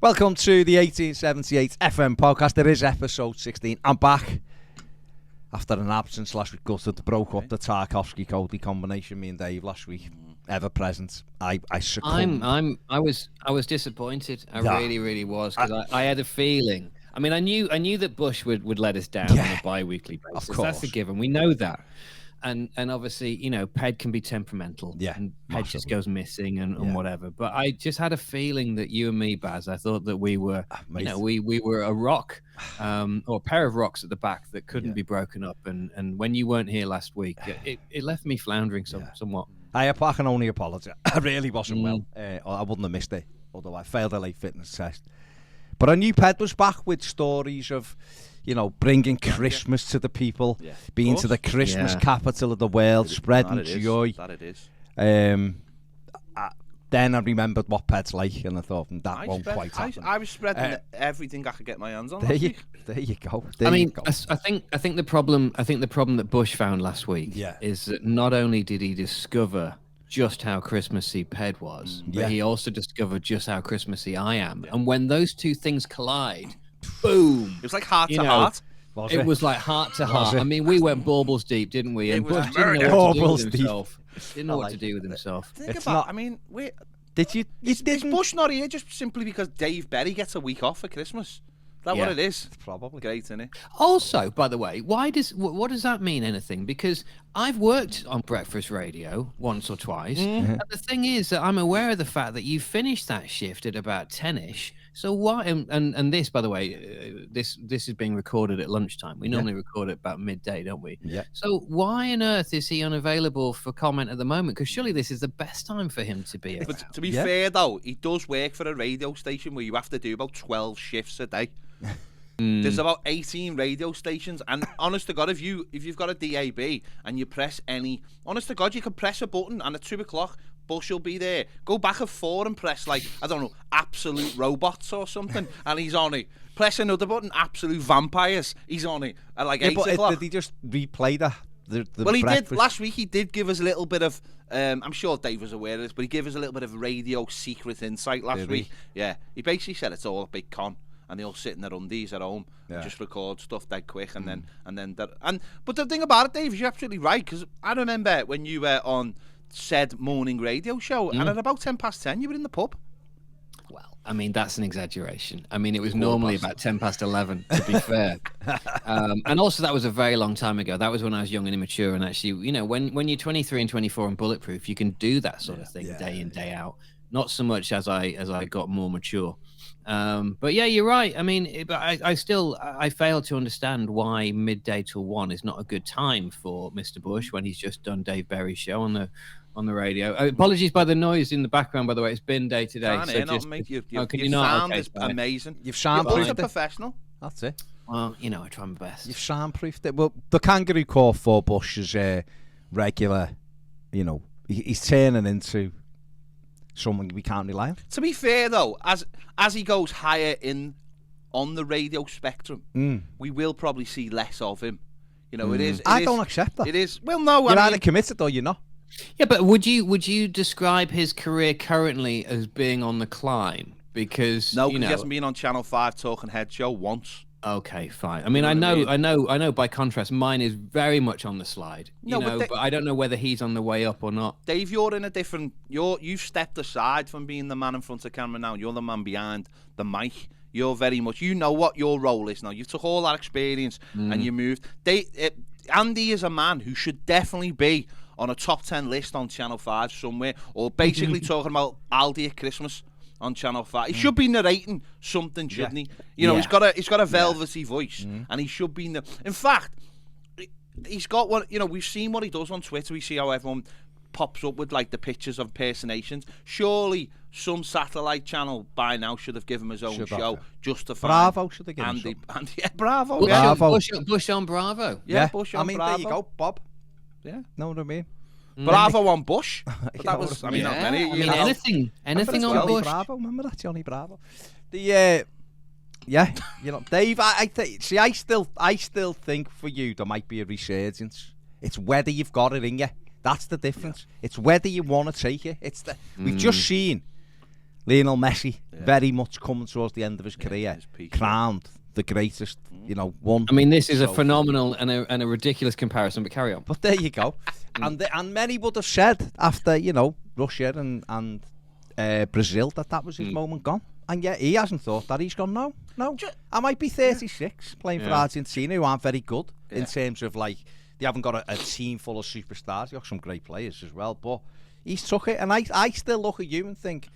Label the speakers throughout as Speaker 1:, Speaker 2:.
Speaker 1: Welcome to the 1878 FM podcast. It is episode 16. I'm back after an absence last week. Gutted broke up the Tarkovsky-Cody combination. Me and Dave last week, ever present. I succumbed.
Speaker 2: I was disappointed. I really was, because I had a feeling. I mean, I knew that Bush would let us down on a bi-weekly basis.
Speaker 1: Of course.
Speaker 2: That's a given. We know that. And obviously, you know, Ped can be temperamental.
Speaker 1: Yeah,
Speaker 2: and Ped just goes missing and whatever. But I just had a feeling that you and me, Baz, I thought that we were, we were a rock, or a pair of rocks at the back that couldn't be broken up. And when you weren't here last week, it left me floundering somewhat.
Speaker 1: I can only apologise. I really wasn't well. I wouldn't have missed it, although I failed a late fitness test. But I knew Ped was back with stories of, you know, bringing Christmas to the people, being to the Christmas capital of the world, spreading joy.
Speaker 3: That it is.
Speaker 1: Then I remembered what Ped's like, and I thought that won't quite happen.
Speaker 3: I was spreading everything I could get my hands on.
Speaker 1: There you go.
Speaker 2: I think the problem that Bush found last week is that not only did he discover just how Christmassy Ped was, but he also discovered just how Christmassy I am. And when those two things collide, boom!
Speaker 3: It was like heart to heart.
Speaker 2: It was like heart to heart. I mean, we went baubles deep, didn't we? And Bush didn't know what to do with himself. Didn't know what to do with himself.
Speaker 3: I mean, is Bush not here just simply because Dave Berry gets a week off for Christmas? Is that what it is?
Speaker 1: It's probably
Speaker 3: great, isn't it?
Speaker 2: Also, by the way, what does that mean anything? Because I've worked on breakfast radio once or twice, and the thing is that I'm aware of the fact that you finished that shift at about 10ish. So why? And this, by the way, this is being recorded at lunchtime. We normally record it about midday, don't we?
Speaker 1: Yeah.
Speaker 2: So why on earth is he unavailable for comment at the moment? Because surely this is the best time for him to be.
Speaker 3: But to be fair, though, he does work for a radio station where you have to do about 12 shifts a day. There's about 18 radio stations, and honest to God, if you've got a DAB and you press any, honest to God, you can press a button, and at 2 o'clock, Bush will be there. Go back at 4 and press, like, I don't know, Absolute Robots or something, and he's on it. Press another button, Absolute Vampires. He's on it at like 8 o'clock.
Speaker 1: Did he just replay the
Speaker 3: well, he
Speaker 1: breakfast?
Speaker 3: did last week. He did give us a little bit of. I'm sure Dave was aware of this, but he gave us a little bit of radio secret insight last week. Yeah, he basically said it's all a big con. And they all sit in their undies at home, just record stuff dead quick, and but the thing about it, Dave, is you're absolutely right, because I remember when you were on said morning radio show, and at about 10:10, you were in the pub.
Speaker 2: Well, I mean, that's an exaggeration. I mean, it was normally about 11:10, to be fair. And also, that was a very long time ago. That was when I was young and immature, and actually, you know, when you're 23 and 24 and bulletproof, you can do that sort of thing day in, day out. Not so much as I got more mature. But yeah, you're right. I mean, I fail to understand why midday till 1 is not a good time for Mr. Bush when he's just done Dave Berry's show on the radio. Apologies by the noise in the background, by the way. It's bin day today.
Speaker 3: Your sound is amazing.
Speaker 1: You've soundproofed it.
Speaker 3: Professional.
Speaker 1: That's it.
Speaker 2: Well, you know, I try my best.
Speaker 1: You've soundproofed it. Well, the kangaroo court for Bush is regular. You know, he's turning into someone we can't rely on.
Speaker 3: To be fair, though, as he goes higher on the radio spectrum, we will probably see less of him. You know,
Speaker 1: I don't accept that.
Speaker 3: It is. Well, no,
Speaker 1: you're either committed or you're not.
Speaker 2: Yeah, but would you describe his career currently as being on the climb? Because
Speaker 3: no, he hasn't been on Channel 5 Talking Head show once.
Speaker 2: Okay, fine. I mean, I know. By contrast, mine is very much on the slide. But I don't know whether he's on the way up or not.
Speaker 3: Dave, you're in a different. You've stepped aside from being the man in front of camera now. You're the man behind the mic. You're very much. You know what your role is now. You took all that experience and you moved. Andy is a man who should definitely be on a top 10 list on Channel 5 somewhere, or basically talking about Aldi at Christmas on Channel 5. He should be narrating something, shouldn't he? You know, he's got a velvety voice, and he should be. In fact, he's got what, you know. We've seen what he does on Twitter. We see how everyone pops up with like the pictures of impersonations. Surely some satellite channel by now should have given him his own show just to find
Speaker 1: Bravo should have given him
Speaker 3: Andy, Bravo.
Speaker 2: Bush on Bravo.
Speaker 3: Yeah, Bush on Bravo.
Speaker 1: There you go, Bob.
Speaker 3: Yeah,
Speaker 1: know what I mean?
Speaker 3: Bravo on Bush. But that was, I mean, not many.
Speaker 2: Anything on Bush.
Speaker 1: Bravo, remember that Johnny Bravo? You know, Dave. I still think for you there might be a resurgence. It's whether you've got it in you. That's the difference. It's whether you want to take it. We've just seen Lionel Messi, very much coming towards the end of his career,
Speaker 3: his peak,
Speaker 1: crowned the greatest, one.
Speaker 2: I mean, this is a phenomenal and a ridiculous comparison, but carry on.
Speaker 1: But there you go. And many would have said after, Russia and Brazil that was his moment gone. And yet he hasn't thought that. He's gone, no. I might be 36 playing for Argentina, who aren't very good in terms of, like, they haven't got a team full of superstars. They've got some great players as well. But he's took it. And I still look at you and think,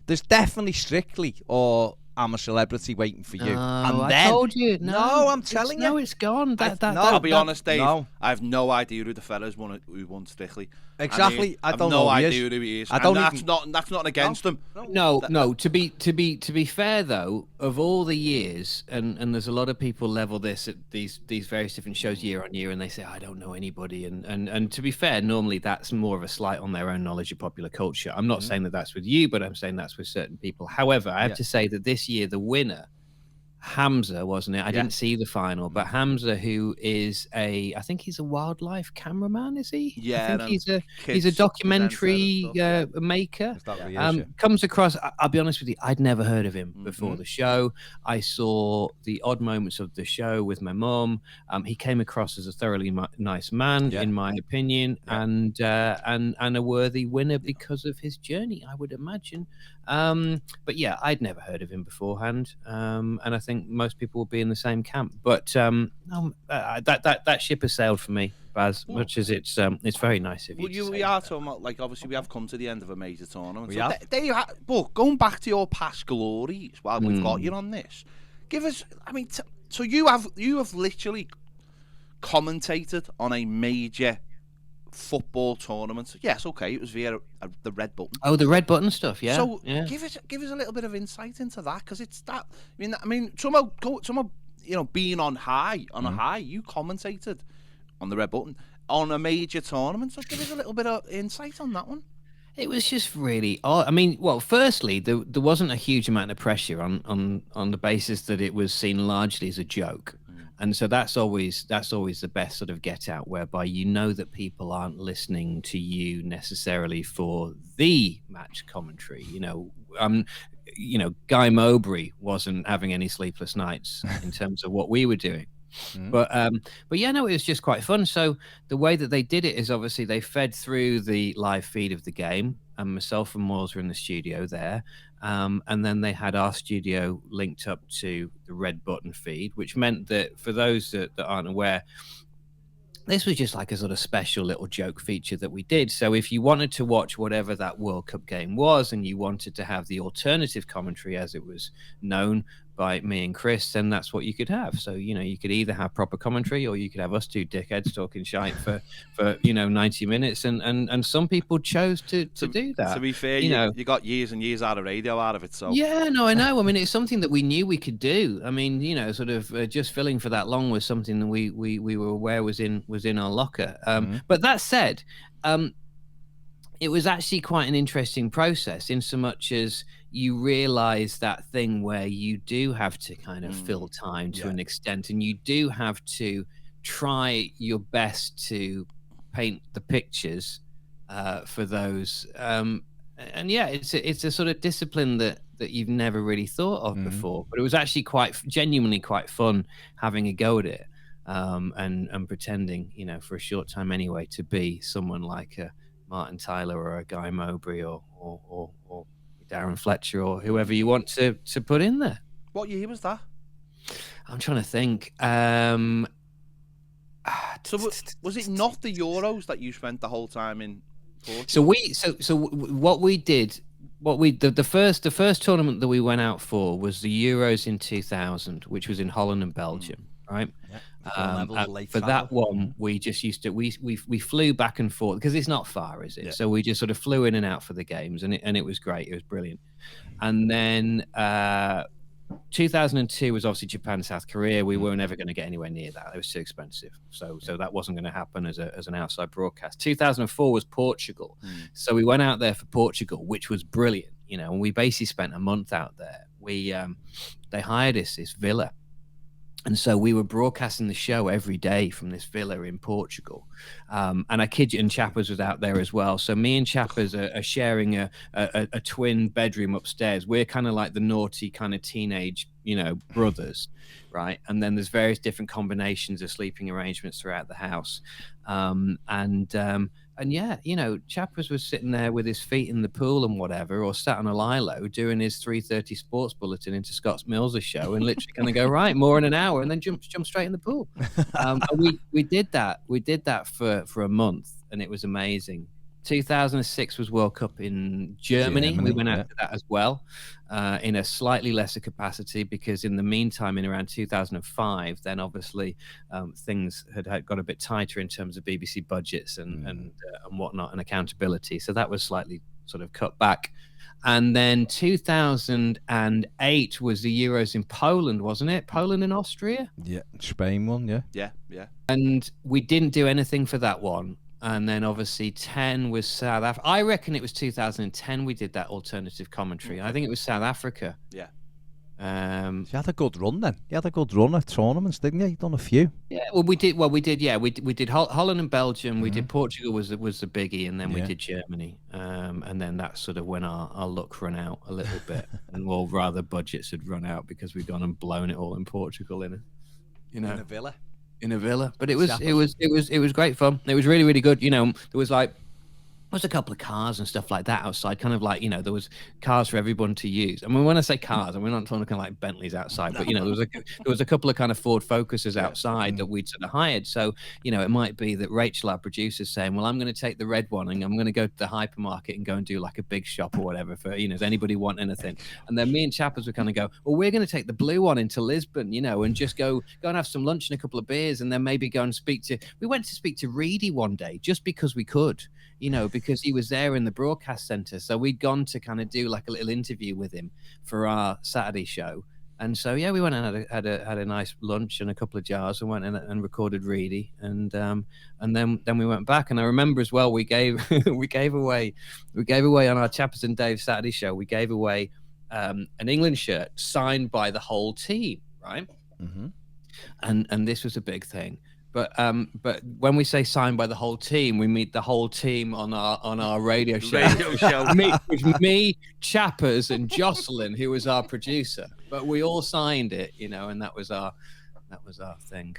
Speaker 1: there's definitely Strictly or I'm a Celebrity waiting for you. And
Speaker 2: I told you. No,
Speaker 1: I'm telling you.
Speaker 2: No, it's gone.
Speaker 3: I'll be honest, Dave. No. I have no idea who the fellas who won Strictly.
Speaker 1: Exactly. I don't
Speaker 3: know
Speaker 1: no
Speaker 3: idea who he is. That's not against him.
Speaker 2: No. To be fair though, of all the years, and there's a lot of people level this at these various different shows year on year, and they say I don't know anybody, and to be fair, normally that's more of a slight on their own knowledge of popular culture. I'm not saying that that's with you, but I'm saying that's with certain people. However, I have to say that this year the winner, Hamza, wasn't it? I didn't see the final, but Hamza, who is I think he's a wildlife cameraman, is he?
Speaker 3: Yeah,
Speaker 2: I think he's a documentary maker. Comes across. I'll be honest with you, I'd never heard of him before the show. I saw the odd moments of the show with my mum. He came across as a thoroughly nice man, in my opinion, and a worthy winner because of his journey, I would imagine. But yeah, I'd never heard of him beforehand, and I think most people will be in the same camp. But that ship has sailed for me, Baz. Much as it's very nice of you.
Speaker 3: We are talking about, like, obviously we have come to the end of a major tournament. But going back to your past glories, while we've got you on this, give us. I mean, so you have literally commentated on a major football tournament. Yes, okay, it was via the red button.
Speaker 2: Oh, the red button stuff, yeah.
Speaker 3: So give us a little bit of insight into that, because it's that. I mean, somehow being on a high, you commentated on the red button on a major tournament. So give us a little bit of insight on that one.
Speaker 2: It was just really odd. I mean, well, firstly, there wasn't a huge amount of pressure on the basis that it was seen largely as a joke. And so that's always the best sort of get out, whereby that people aren't listening to you necessarily for the match commentary. Guy Mowbray wasn't having any sleepless nights in terms of what we were doing. But yeah, no, it was just quite fun. So the way that they did it is obviously they fed through the live feed of the game, and myself and Moyles were in the studio there. And then they had our studio linked up to the red button feed, which meant that for those that aren't aware, this was just like a sort of special little joke feature that we did. So if you wanted to watch whatever that World Cup game was, and you wanted to have the alternative commentary, as it was known by me and Chris, then that's what you could have. So, you could either have proper commentary, or you could have us two dickheads talking shite for 90 minutes. And some people chose to do that.
Speaker 3: To be fair, you got years and years out of radio out of it. So
Speaker 2: yeah, no, I know. I mean, it's something that we knew we could do. I mean, sort of just filling for that long was something that we were aware was in our locker. But that said, it was actually quite an interesting process, in so much as you realize that thing where you do have to kind of fill time to an extent, and you do have to try your best to paint the pictures for those. And yeah, it's a sort of discipline that you've never really thought of before, but it was actually genuinely quite fun having a go at it, and pretending, for a short time anyway, to be someone like a Martin Tyler or a Guy Mowbray or Darren Fletcher or whoever you want to put in there.
Speaker 3: What year was that?
Speaker 2: I'm trying to think.
Speaker 3: So was it not the Euros that you spent the whole time in Portugal?
Speaker 2: So the first tournament that we went out for was the Euros in 2000, which was in Holland and Belgium, right?
Speaker 1: Yeah.
Speaker 2: For that one, we just used to we flew back and forth, because it's not far, is it? Yeah. So we just sort of flew in and out for the games, and it was great. It was brilliant. And then 2002 was obviously Japan, South Korea. We weren't ever going to get anywhere near that. It was too expensive. So that wasn't going to happen as an outside broadcast. 2004 was Portugal. So we went out there for Portugal, which was brilliant. And we basically spent a month out there. They hired us this villa And so we were broadcasting the show every day from this villa in Portugal. And I kid you, and Chappers was out there as well. So me and Chappers are sharing a twin bedroom upstairs. We're kind of like the naughty kind of teenage, brothers, right? And then there's various different combinations of sleeping arrangements throughout the house. And yeah, Chappers was sitting there with his feet in the pool and whatever, or sat on a lilo doing his 3:30 sports bulletin into Scott's Mills' show, and literally kind of go, right, more in an hour, and then jump straight in the pool. And we did that. We did that for a month, and it was amazing. 2006 was World Cup in Germany. We went out to that as well, in a slightly lesser capacity, because in the meantime, in around 2005, then obviously things had got a bit tighter in terms of BBC budgets and whatnot, and accountability. So that was slightly sort of cut back. And then 2008 was the Euros in Poland, wasn't it? Poland and Austria?
Speaker 1: Yeah, Spain won, yeah.
Speaker 3: Yeah.
Speaker 2: And we didn't do anything for that one. And then obviously 10 was South Africa. I reckon it was 2010 we did that alternative commentary. I think it was South Africa.
Speaker 3: Yeah.
Speaker 1: You had a good run then. You had a good run at tournaments, didn't you? You've done a few.
Speaker 2: Yeah, we did. Yeah, we did Holland and Belgium. We did Portugal was the biggie, and then we did Germany. And then that's sort of when our luck ran out a little bit, and well, rather budgets had run out because we'd gone and blown it all in Portugal in
Speaker 1: a villa.
Speaker 2: In a villa, but it was great fun. It was really, really good. There was a couple of cars and stuff like that outside, kind of like, there was cars for everyone to use. I mean, when I say cars, we're not talking like Bentleys outside, but there was a couple of kind of Ford Focuses outside that we'd sort of hired. So, it might be that Rachel, our producer, saying, well, I'm going to take the red one and I'm going to go to the hypermarket and go and do like a big shop or whatever for, does anybody want anything? And then me and Chappers would kind of go, well, we're going to take the blue one into Lisbon, and just go and have some lunch and a couple of beers, and then maybe go and we went to speak to Reedy one day just because we could. Because he was there in the broadcast center. So we'd gone to kind of do like a little interview with him for our Saturday show. And so, yeah, we went and had a nice lunch and a couple of jars, and went in and recorded Reedy. And then we went back. And I remember as well, we gave away on our Chappers and Dave Saturday show, we gave away an England shirt signed by the whole team, right?
Speaker 1: Mm-hmm.
Speaker 2: And this was a big thing. But when we say signed by the whole team, we meet the whole team on our radio show. me, Chappers, and Jocelyn, who was our producer. But we all signed it, and that was our thing.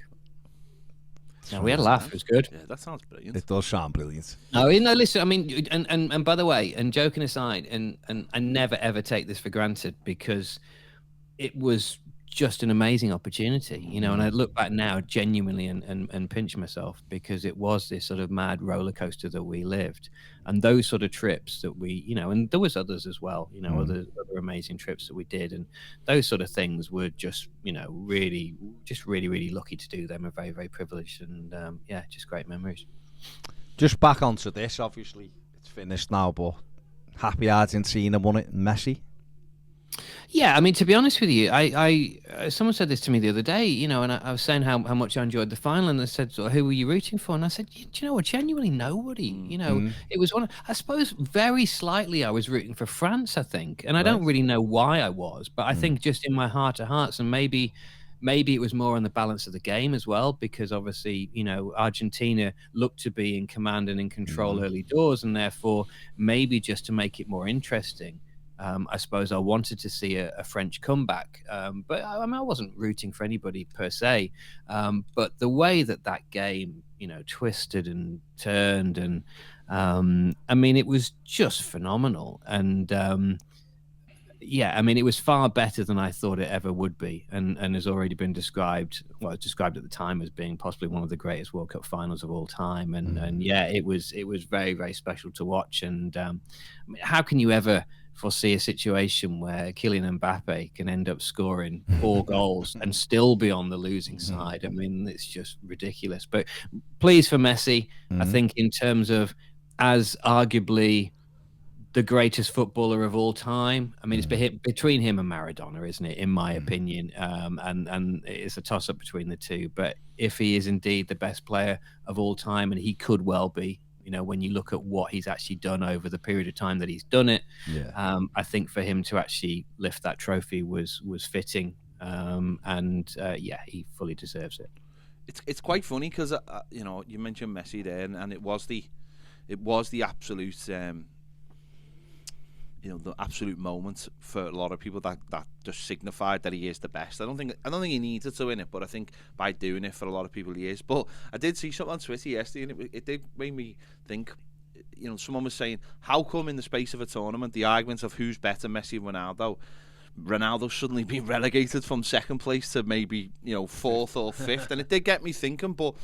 Speaker 2: No, we had a laugh. It was good.
Speaker 3: Yeah, that sounds brilliant.
Speaker 1: It does sound brilliant.
Speaker 2: No, listen. I mean, and by the way, and joking aside, and I never ever take this for granted, because it was just an amazing opportunity, and I look back now genuinely and pinch myself, because it was this sort of mad roller coaster that we lived, and those sort of trips that we, and there was others as well, other amazing trips that we did, and those sort of things were just, really, really lucky to do them, and very, very privileged, and yeah, just great memories.
Speaker 1: Just back onto this, obviously it's finished now, but happy Argentina won it, Messi.
Speaker 2: Yeah, I mean, to be honest with you, I someone said this to me the other day, and I was saying how much I enjoyed the final, and they said, so who were you rooting for? And I said, do you know what, genuinely nobody, It was I suppose very slightly I was rooting for France, I think, and I don't really know why I was, but I think just in my heart of hearts, and maybe it was more on the balance of the game as well, because obviously, Argentina looked to be in command and in control early doors, and therefore maybe just to make it more interesting. I suppose I wanted to see a French comeback, but I wasn't rooting for anybody per se. But the way that game, twisted and turned, and I mean, it was just phenomenal. And yeah, I mean, it was far better than I thought it ever would be, and has already been described. Well, it's described at the time as being possibly one of the greatest World Cup finals of all time. And yeah, it was very, very special to watch. And I mean, how can you ever foresee a situation where Kylian Mbappe can end up scoring 4 goals and still be on the losing side? I mean, it's just ridiculous. But pleased for Messi. I think in terms of as arguably the greatest footballer of all time. I mean, it's between him and Maradona, isn't it? In my opinion, and it's a toss-up between the two. But if he is indeed the best player of all time, and he could well be, when you look at what he's actually done over the period of time that he's done it, I think for him to actually lift that trophy was fitting. He fully deserves it.
Speaker 3: It's quite funny because you mentioned Messi there, and it was the absolute the absolute moment for a lot of people that just signified that he is the best. I don't think he needed to win it, but I think by doing it for a lot of people he is. But I did see something on Twitter yesterday, and it did make me think. Someone was saying, how come in the space of a tournament the argument of who's better, Messi and Ronaldo suddenly being relegated from second place to maybe fourth or fifth, and it did get me thinking. But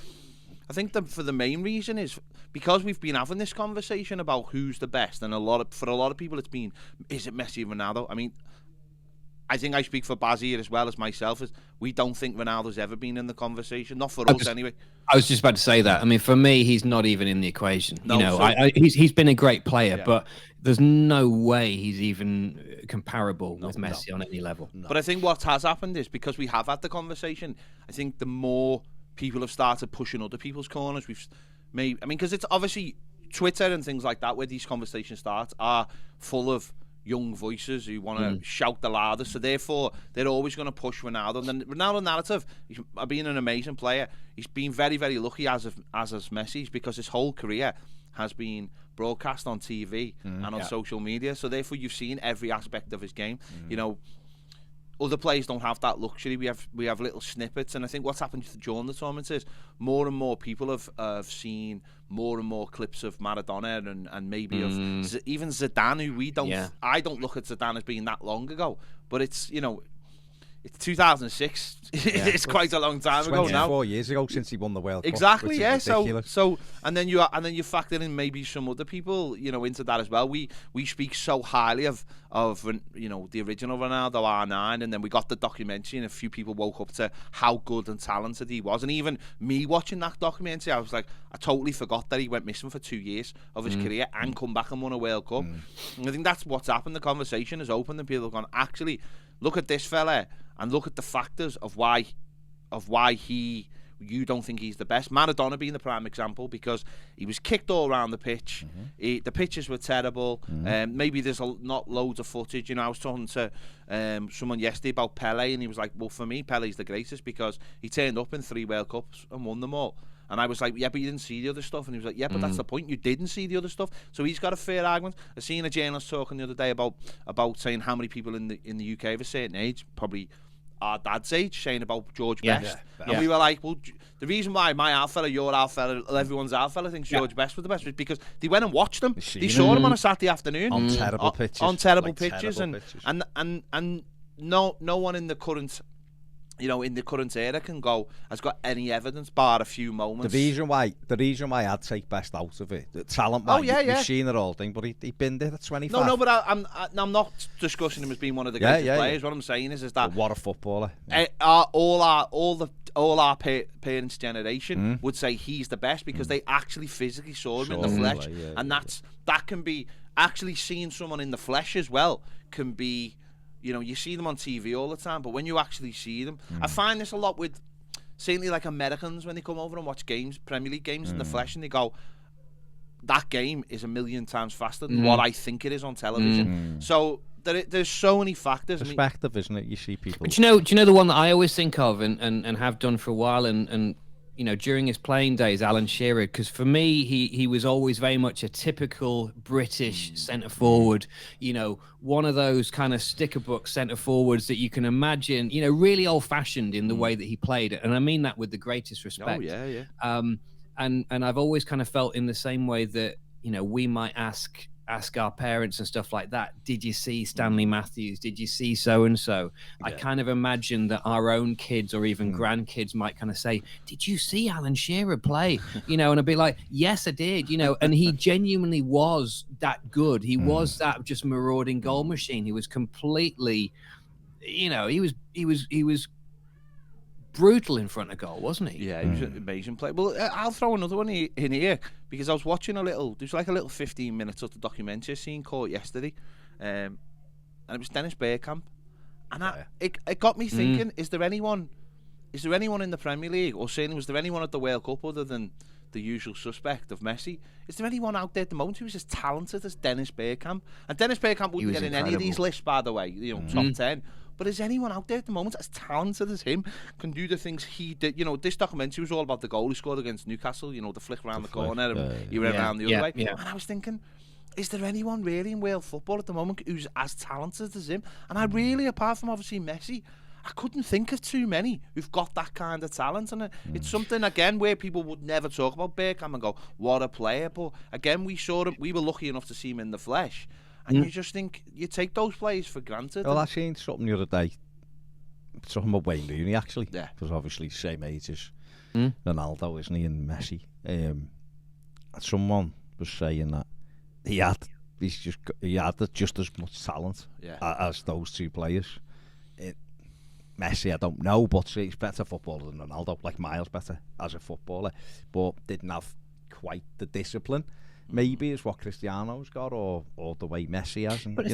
Speaker 3: I think for the main reason is because we've been having this conversation about who's the best, and for a lot of people it's been, is it Messi and Ronaldo? I mean, I think I speak for Baz here as well as myself. Is we don't think Ronaldo's ever been in the conversation, not for us anyway.
Speaker 2: I was just about to say that. I mean, for me, he's not even in the equation.
Speaker 3: No,
Speaker 2: he's been a great player, but there's no way he's even comparable with Messi on any level.
Speaker 3: No. But I think what has happened is because we have had the conversation, I think the more people have started pushing other people's corners, because it's obviously Twitter and things like that where these conversations start are full of young voices who want to shout the loudest, so therefore they're always going to push Ronaldo. And the Ronaldo narrative, being an amazing player, he's been very, very lucky as has Messi, because his whole career has been broadcast on TV and on social media, so therefore you've seen every aspect of his game. Other players don't have that luxury. We have little snippets, and I think what's happened during the tournament is more and more people have seen more and more clips of Maradona and maybe of even Zidane, who we don't. Yeah. I don't look at Zidane as being that long ago, but it's it's 2006. It's quite a long time ago now.
Speaker 1: 24 years ago since he won the World Cup.
Speaker 3: Exactly, yeah. So and then you factor in maybe some other people, into that as well. We speak so highly of the original Ronaldo R9, and then we got the documentary, and a few people woke up to how good and talented he was. And even me watching that documentary, I was like, I totally forgot that he went missing for 2 years of his career and come back and won a World Cup. And I think that's what's happened. The conversation has opened, and people have gone, actually, look at this fella and look at the factors of why you don't think he's the best. Maradona being the prime example, because he was kicked all around the pitch. The pitches were terrible. Maybe there's not loads of footage. I was talking to someone yesterday about Pele, and he was like, well, for me, Pele's the greatest because he turned up in 3 World Cups and won them all. And I was like, yeah, but you didn't see the other stuff. And he was like, yeah, but that's the point. You didn't see the other stuff. So he's got a fair argument. I seen a journalist talking the other day about saying how many people in the UK of a certain age, probably our dad's age, saying about George Best. And we were like, well, the reason why my our fella, your our fella, everyone's our fella thinks George Best was the best was because they went and watched him. They saw him on a Saturday afternoon
Speaker 1: on terrible pitches.
Speaker 3: On terrible pitches, and no one in the current in the current era has got any evidence bar a few moments.
Speaker 1: The reason why I'd take Best out of it, the talent. You've seen it all thing, but he binned it at 25.
Speaker 3: No, but I'm not discussing him as being one of the greatest players. What I'm saying is that
Speaker 1: but what a footballer.
Speaker 3: All our parents' generation would say he's the best because they actually physically saw him in the flesh, and that can be actually seeing someone in the flesh as well. Can be. You see them on TV all the time, but when you actually see them, I find this a lot with, certainly like Americans when they come over and watch Premier League games in the flesh, and they go, that game is 1,000,000 times faster than what I think it is on television. So there's so many factors.
Speaker 1: Perspective, isn't it? You see people.
Speaker 2: But do you know the one that I always think of and have done for a while, and during his playing days, Alan Shearer, because for me, he was always very much a typical British centre forward, one of those kind of sticker book centre forwards that you can imagine, really old fashioned in the way that he played it. And I mean that with the greatest respect.
Speaker 3: Oh, yeah.
Speaker 2: And I've always kind of felt in the same way that, we might ask our parents and stuff like that, did you see Stanley Matthews? Did you see so-and-so? Yeah. I kind of imagine that our own kids or even grandkids might kind of say, did you see Alan Shearer play? And I'd be like, yes, I did, and he genuinely was that good. He was that just marauding goal machine. He was completely, he was brutal in front of goal, wasn't he?
Speaker 3: Yeah, he was an amazing player. Well, I'll throw another one in here because I was watching there's like a little 15 minutes of the documentary scene caught yesterday, and it was Dennis Bergkamp, and it got me thinking: is there anyone in the Premier League, or certainly was there anyone at the World Cup other than the usual suspect of Messi. Is there anyone out there at the moment who's as talented as Dennis Bergkamp? And Dennis Bergkamp wouldn't get in any of these lists, by the way, you know, top 10. But is anyone out there at the moment as talented as him, can do the things he did? You know, this documentary was all about the goal he scored against Newcastle, you know, the flick around the corner and he went around the other way. Yeah. And I was thinking, is there anyone really in world football at the moment who's as talented as him? And I really, apart from obviously Messi, I couldn't think of too many who've got that kind of talent. And it's something, again, where people would never talk about Bergkamp and go, what a player. But again, we saw him, we were lucky enough to see him in the flesh. And you just think, you take those players for granted.
Speaker 1: Well, I seen something the other day, something about Wayne Rooney, actually.
Speaker 3: Yeah.
Speaker 1: Because obviously same age as Ronaldo, isn't he, and Messi. Someone was saying that he had just as much talent as those two players. Messi, I don't know, but he's better footballer than Ronaldo, like miles better as a footballer, but didn't have quite the discipline. Maybe is what Cristiano's got, or the way Messi has. And,
Speaker 2: but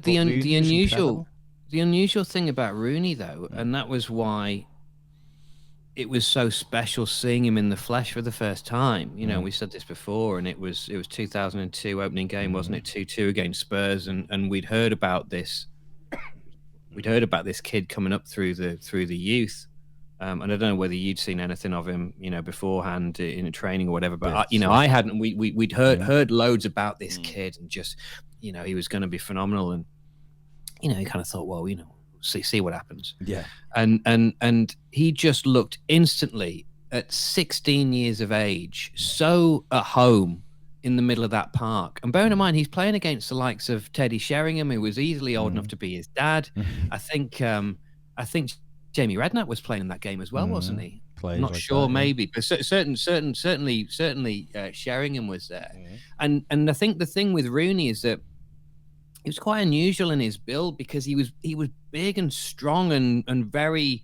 Speaker 2: the unusual thing about Rooney, though, and that was why it was so special seeing him in the flesh for the first time. You know, we said this before, and it was 2002 opening game, wasn't it? 2-2 against Spurs, and we'd heard about this. We'd heard about this kid coming up through the youth, and I don't know whether you'd seen anything of him, you know, beforehand in a training or whatever. But I hadn't. We'd heard loads about this kid, and just, you know, he was going to be phenomenal, and you know, you kind of thought, well, you know, see what happens.
Speaker 1: Yeah.
Speaker 2: And he just looked instantly at 16 years of age so at home in the middle of that park. And bearing in mind, he's playing against the likes of Teddy Sheringham, who was easily old enough to be his dad. I think Jamie Redknapp was playing in that game as well, wasn't he? I'm not sure, maybe, but certainly Sheringham was there. And I think the thing with Rooney is that he was quite unusual in his build, because he was big and strong and very.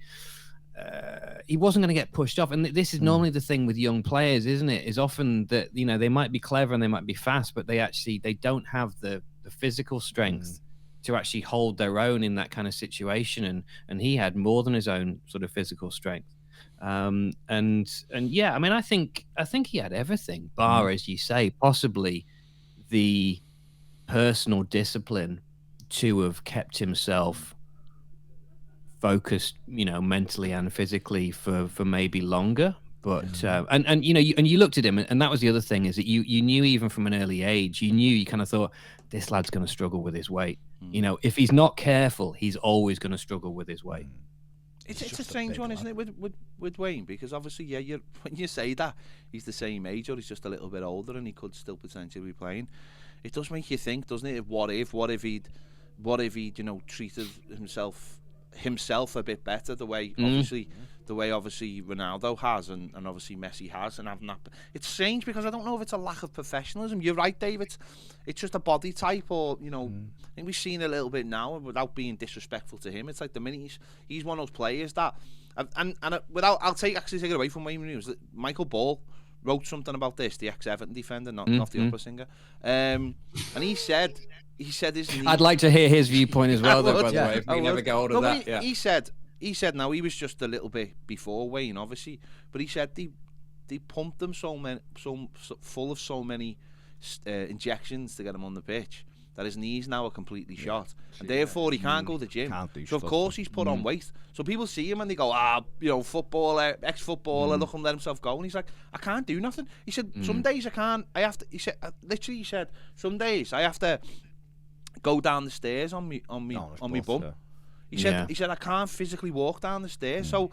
Speaker 2: He wasn't going to get pushed off, and this is normally the thing with young players, isn't it? Is often that, you know, they might be clever and they might be fast, but they don't have the physical strength to actually hold their own in that kind of situation. And he had more than his own sort of physical strength. And yeah, I mean, I think he had everything, bar, as you say, possibly the personal discipline to have kept himself focused, you know, mentally and physically for maybe longer. But and you know, you looked at him, and that was the other thing, is that you knew even from an early age, you kind of thought, this lad's going to struggle with his weight. You know, if he's not careful, he's always going to struggle with his weight.
Speaker 3: It's a strange one, isn't it, with Wayne? Because obviously, when you say that he's the same age, or he's just a little bit older, and he could still potentially be playing, it does make you think, doesn't it? What if he'd you know, treated himself a bit better, the way obviously Ronaldo has, and obviously Messi has, and having that. It's strange, because I don't know if it's a lack of professionalism. You're right, Dave. It's just a body type, or, you know, I think we've seen a little bit now, without being disrespectful to him. It's like the minute he's one of those players that, I'll take it away from Wayne Rooney. Michael Ball wrote something about this, the ex-Everton defender, not the opera singer, and he said
Speaker 2: I'd like to hear his viewpoint as well, though, by the way, if we never get hold of that.
Speaker 3: He said now, he was just a little bit before Wayne, obviously, but he said they pumped them so full of so many injections to get him on the pitch that his knees now are completely shot, and therefore he can't go to the gym. So of course he's put on weight. So people see him and they go, you know, footballer, ex-footballer, look him let himself go, and he's like, I can't do nothing. He said, some days I can't. I have to. He said, literally, some days I have to go down the stairs on me bum. He said I can't physically walk down the stairs. So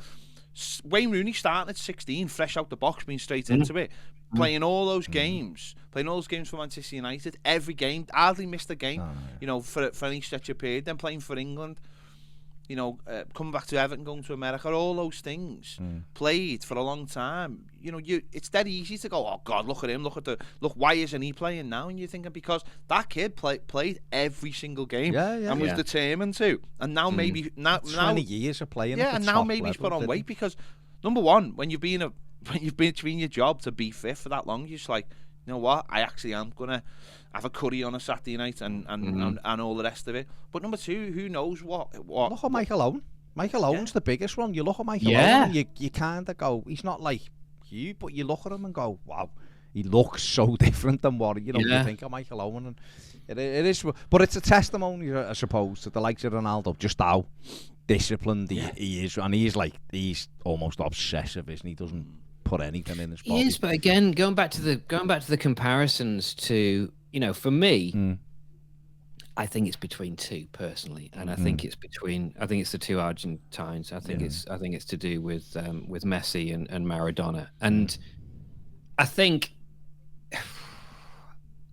Speaker 3: Wayne Rooney starting at 16, fresh out the box, being straight into it, playing all those games for Manchester United, every game, hardly missed a game, you know, for any stretch of period, then playing for England, you know, coming back to Everton, going to America, all those things, played for a long time. You know, it's dead easy to go, oh God, look at him, look, why isn't he playing now? And you're thinking, because that kid played every single game and was determined to. And now maybe
Speaker 1: 20 years of playing.
Speaker 3: Yeah, and now maybe he's put on weight, because number one, when you've been between your job to be fit for that long, you're just like, you know what, I actually am gonna have a curry on a Saturday night and all the rest of it. But number two, who knows what?
Speaker 1: Look at Michael Owen. Michael Owen's the biggest one. You look at Michael Owen, you kind of go, he's not like huge, but you look at him and go, wow, he looks so different than what you think of Michael Owen. And it is, but it's a testimony, I suppose, to the likes of Ronaldo, just how disciplined he is, and he's almost obsessive, isn't he? Doesn't put anything in his body.
Speaker 2: He is, but again, going back to the comparisons to, for me, I think it's between two personally, and I think it's the two Argentines. I think it's to do with Messi and Maradona, and I think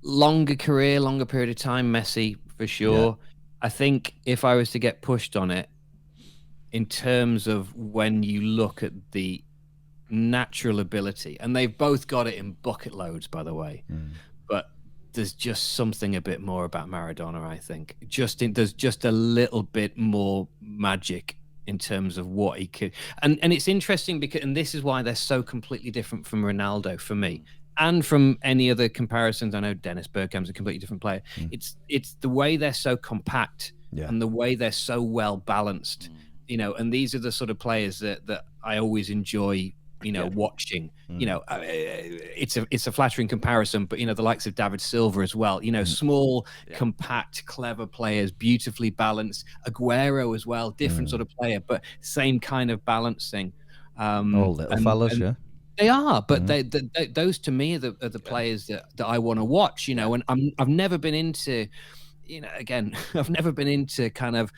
Speaker 2: longer career, longer period of time, Messi for sure. Yeah. I think if I was to get pushed on it, in terms of when you look at the natural ability, and they've both got it in bucket loads, by the way, but there's just something a bit more about Maradona, I think. There's just a little bit more magic in terms of what he could. And it's interesting because, and this is why they're so completely different from Ronaldo for me, and from any other comparisons. I know Dennis Bergkamp's a completely different player. It's the way they're so compact and the way they're so well balanced, and these are the sort of players that I always enjoy watching. It's a flattering comparison, but the likes of David Silva as well, small, compact, clever players, beautifully balanced. Aguero as well, different sort of player, but same kind of balancing.
Speaker 1: All little fellas,
Speaker 2: they are, but those to me are the players that I want to watch, and I've never been into, again, I've never been into kind of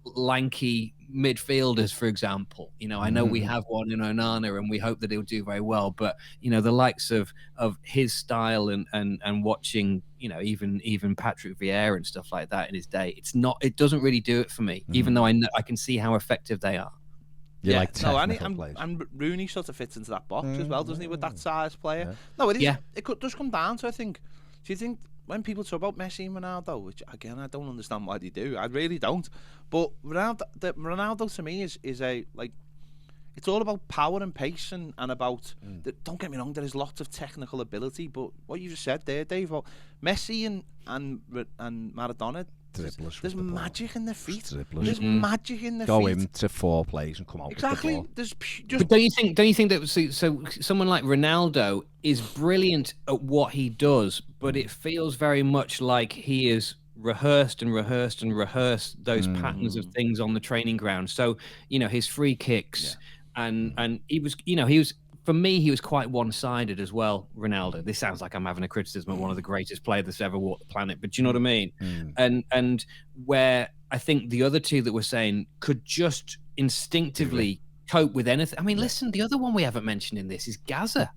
Speaker 2: lanky midfielders, for example. I know we have one in Onana, and we hope that he'll do very well, but the likes of his style and watching, even Patrick Vieira and stuff like that in his day, it doesn't really do it for me, even though I can see how effective they are.
Speaker 3: And Rooney sort of fits into that box as well, doesn't he, with that size player? Yeah. No, it is. Yeah. It does come down to, I think. Do you think when people talk about Messi and Ronaldo, which again I don't understand why they do, I really don't. But Ronaldo to me is a it's all about power and pace and about. Don't get me wrong, there is lots of technical ability, but what you just said there, Dave, about Messi and Maradona. There's magic in their feet. There's magic in their feet.
Speaker 1: Go into 4 plays and come out.
Speaker 3: Exactly.
Speaker 1: With the ball.
Speaker 2: But don't you think that so someone like Ronaldo is brilliant at what he does, but it feels very much like he is rehearsed those patterns of things on the training ground. So his free kicks and he was. For me, he was quite one-sided as well, Ronaldo. This sounds like I'm having a criticism of one of the greatest players that's ever walked the planet, but do you know what I mean? And where I think the other two that we're saying could just instinctively cope with anything. I mean, listen, the other one we haven't mentioned in this is Gaza.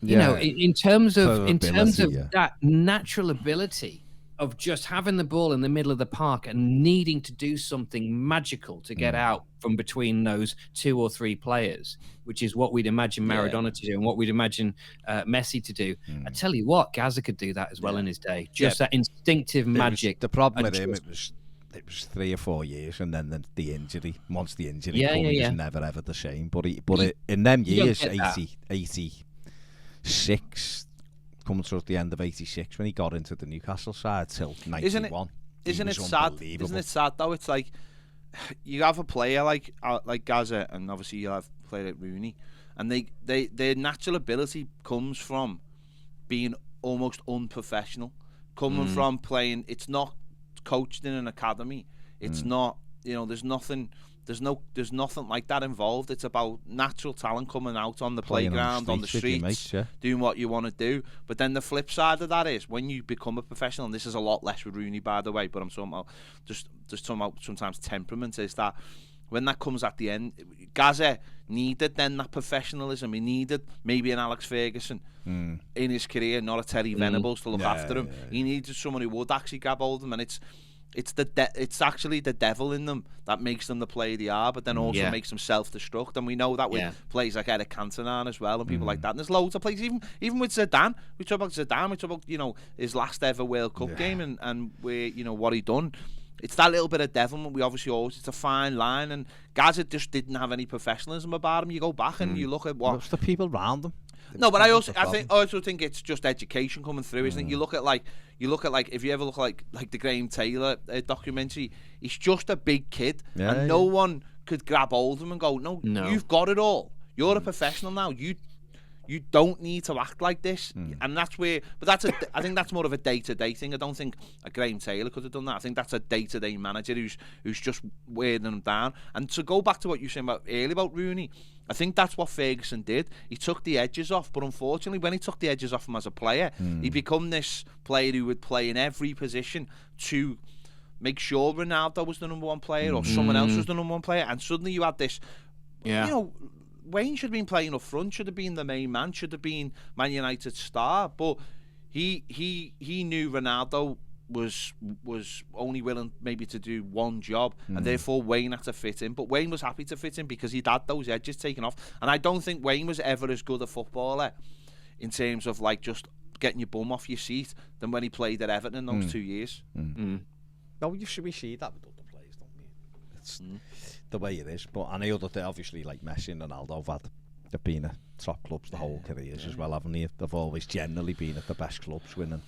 Speaker 2: In terms of that natural ability of just having the ball in the middle of the park and needing to do something magical to get out from between those 2 or 3 players, which is what we'd imagine Maradona to do and what we'd imagine Messi to do. I tell you what, Gaza could do that as well in his day. Just that instinctive magic.
Speaker 1: The problem with him, it was 3 or 4 years, and then the injury. Once the injury comes, he's never ever the same. But in them years, 86. Coming towards the end of 86 when he got into the Newcastle side till 91.
Speaker 3: Isn't it sad? Isn't it sad though? It's like you have a player like Gaza, and obviously you have a player like Rooney, and their natural ability comes from being almost unprofessional, coming from playing. It's not coached in an academy. It's not. There's nothing. There's nothing like that involved. It's about natural talent coming out on the playground, on the streets, mates, doing what you want to do. But then the flip side of that is when you become a professional, and this is a lot less with Rooney, by the way, but I'm talking about just talking about sometimes temperament, is that when that comes at the end, Gaza needed then that professionalism. He needed maybe an Alex Ferguson in his career, not a Terry Venables to look after him. He needed someone who would actually grab hold of him, and it's actually the devil in them that makes them the player they are, but then also makes them self-destruct. And we know that with players like Eric Cantona as well, and people like that. And there's loads of players, even with Zidane. We talk about Zidane. We talk about his last ever World Cup game and where what he done. It's that little bit of devilment. We obviously it's a fine line, and Gaza just didn't have any professionalism about him. You go back and you look at what's
Speaker 1: the people around them.
Speaker 3: No, but I also think it's just education coming through, isn't it? You look at if you ever look like the Graham Taylor documentary, he's just a big kid, and no one could grab hold of him and go, no, you've got it all. You're a professional now. You don't need to act like this, and that's where. But I think that's more of a day-to-day thing. I don't think a Graham Taylor could have done that. I think that's a day-to-day manager who's just wearing them down. And to go back to what you were saying about earlier about Rooney, I think that's what Ferguson did. He took the edges off, but unfortunately, when he took the edges off him as a player, he become this player who would play in every position to make sure Ronaldo was the number one player or someone else was the number one player, and suddenly you had this. You know, Wayne should have been playing up front, should have been the main man, should have been Man United's star, but he knew Ronaldo was only willing maybe to do one job, and therefore Wayne had to fit in. But Wayne was happy to fit in because he'd had those edges taken off, and I don't think Wayne was ever as good a footballer in terms of like just getting your bum off your seat than when he played at Everton in those 2 years.
Speaker 1: No, we see that with other players, don't we? It's the way it is. But and the other thing, obviously, like Messi and Ronaldo they've been at top clubs the whole careers as well, haven't they? They've always generally been at the best clubs, winning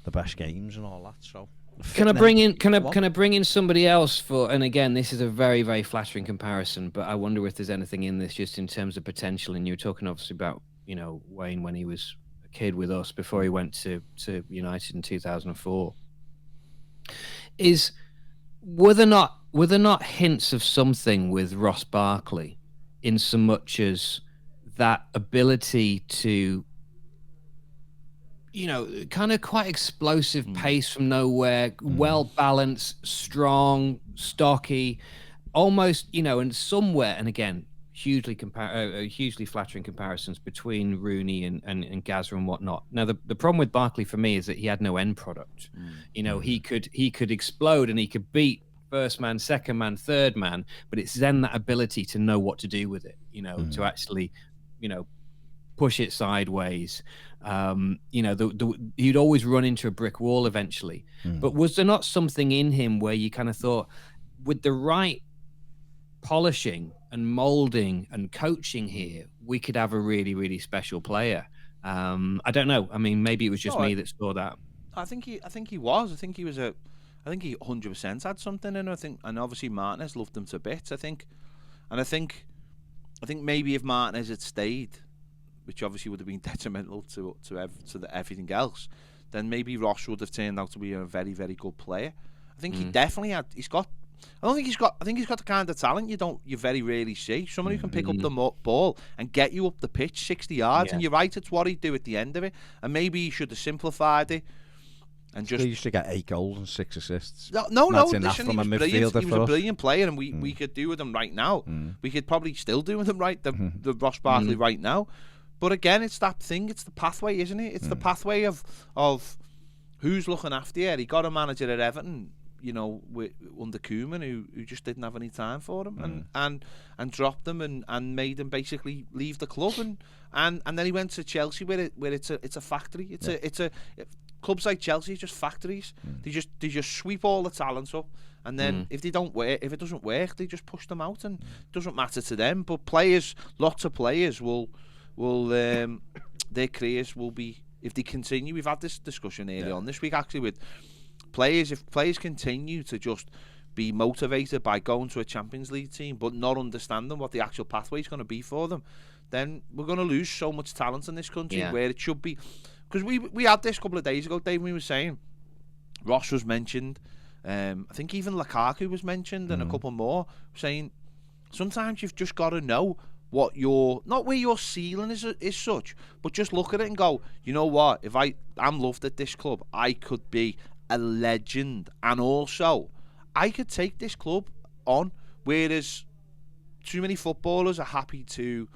Speaker 1: the best games and all that. So
Speaker 2: can I bring in somebody else for? And again, this is a very, very flattering comparison, but I wonder if there's anything in this just in terms of potential. And you were talking obviously about Wayne when he was a kid with us before he went to United in 2004. Were there not hints of something with Ross Barkley, in so much as that ability to, kind of quite explosive pace from nowhere, well balanced, strong, stocky, almost, and somewhere, and again, hugely flattering comparisons between Rooney and Gazza and whatnot. Now, the problem with Barkley for me is that he had no end product. He could explode and he could beat first man, second man, third man, but it's then that ability to know what to do with it, to actually, push it sideways. He'd always run into a brick wall eventually. But was there not something in him where you kind of thought, with the right polishing and molding and coaching here, we could have a really, really special player? I don't know. I mean, maybe it was just me that saw that.
Speaker 3: I think he was. I think he 100% had something in him. And obviously Martinez loved him to bits. I think maybe if Martinez had stayed, which obviously would have been detrimental to everything else, then maybe Ross would have turned out to be a very, very good player. I think he definitely had. I think he's got the kind of talent you very rarely see. Someone who can pick up the ball and get you up the pitch 60 yards. And you're right, it's what he'd do at the end of it. And maybe he should have simplified it. And just,
Speaker 1: he used to get 8 goals and 6 assists.
Speaker 3: No.
Speaker 1: Listen,
Speaker 3: He was a brilliant player, and we could do with him right now. We could probably still do with him the Ross Barkley right now. But again, it's that thing. It's the pathway, isn't it? It's the pathway of who's looking after you. He got a manager at Everton, under Koeman, who just didn't have any time for him, and dropped them and made him basically leave the club, and then he went to Chelsea where it's a factory. Clubs like Chelsea are just factories. They just sweep all the talents up, and then if it doesn't work, they just push them out, and it doesn't matter to them. But lots of players will their careers will be, if they continue. We've had this discussion earlier on this week actually with players. If players continue to just be motivated by going to a Champions League team but not understanding what the actual pathway is going to be for them, then we're going to lose so much talent in this country where it should be. Because we had this a couple of days ago, Dave, we were saying Ross was mentioned, I think even Lukaku was mentioned, and a couple more, saying sometimes you've just got to know what not where your ceiling is such, but just look at it and go, you know what, if I'm loved at this club, I could be a legend, and also I could take this club on, whereas too many footballers are happy to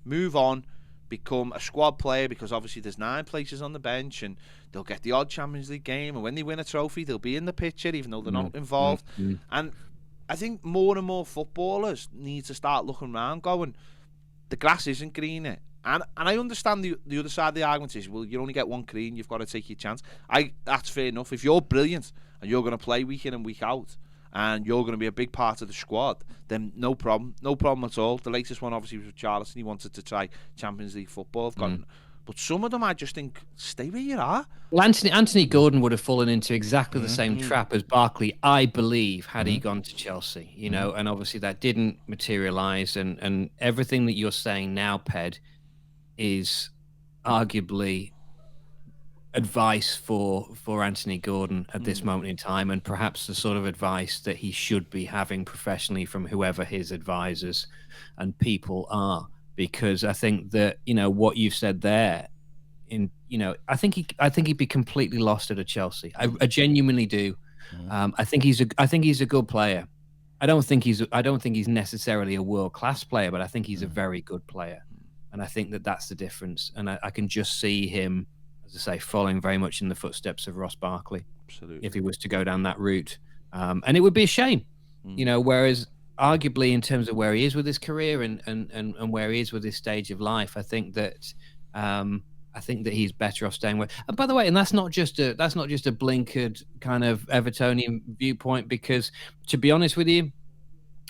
Speaker 3: move on, become a squad player, because obviously there's 9 places on the bench and they'll get the odd Champions League game, and when they win a trophy they'll be in the picture even though they're not involved. And I think more and more footballers need to start looking around going, the grass isn't greener. And I understand the other side of the argument is, well, you only get one green, you've got to take your chance. That's fair enough. If you're brilliant and you're going to play week in and week out and you're going to be a big part of the squad, then no problem at all. The latest one obviously was with Charleston. He wanted to try Champions League football. I've But some of them, I just think, stay where you are.
Speaker 2: Well, Anthony Gordon would have fallen into exactly the same trap as Barkley, I believe, had he gone to Chelsea. You know, and obviously that didn't materialise. And everything that you're saying now, Ped, is arguably advice for Anthony Gordon at this moment in time, and perhaps the sort of advice that he should be having professionally from whoever his advisors and people are. Because I think that, you know, what you've said there, I think he'd be completely lost at a Chelsea. I genuinely do. I think he's a good player. I don't think he's necessarily a world class player, but I think he's a very good player, and I think that that's the difference. And I can just see him, as I say, following very much in the footsteps of Ross Barkley.
Speaker 3: Absolutely.
Speaker 2: If he was to go down that route, and it would be a shame, you know. Whereas, arguably, in terms of where he is with his career and where he is with his stage of life, I think that he's better off staying where. And by the way, and that's not just a blinkered kind of Evertonian viewpoint, because to be honest with you,